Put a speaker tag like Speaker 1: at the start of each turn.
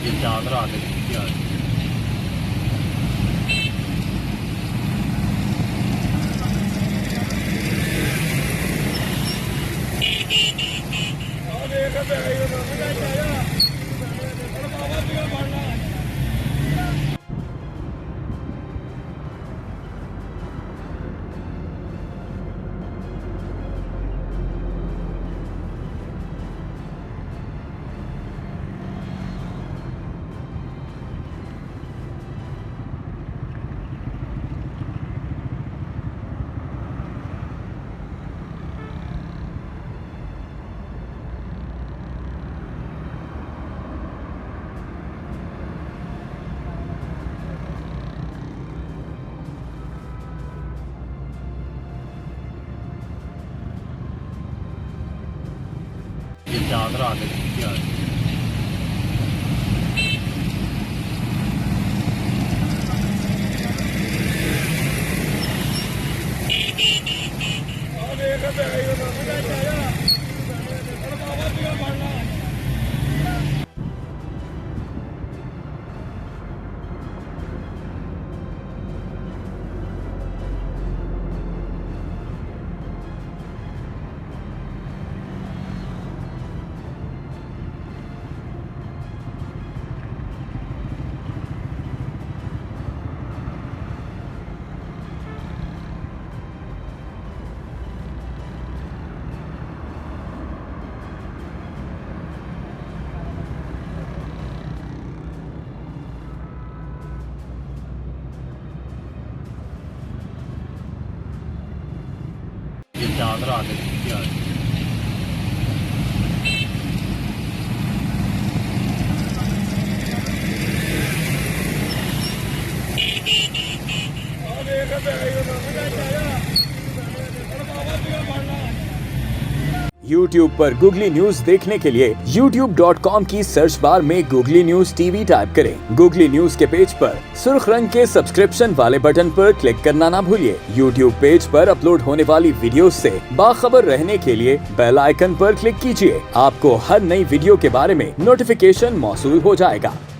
Speaker 1: ये चांद रात है। ये चांद रात है। ये चांद रात है।
Speaker 2: YouTube पर गूगली न्यूज देखने के लिए youtube.com की सर्च बार में गूगली न्यूज टीवी टाइप करें। गूगली न्यूज के पेज पर सुर्ख रंग के सब्सक्रिप्शन वाले बटन पर क्लिक करना ना भूलिए। YouTube पेज पर अपलोड होने वाली वीडियोस से बाखबर रहने के लिए बेल आइकन पर क्लिक कीजिए। आपको हर नई वीडियो के बारे में नोटिफिकेशन मौसूल हो जाएगा।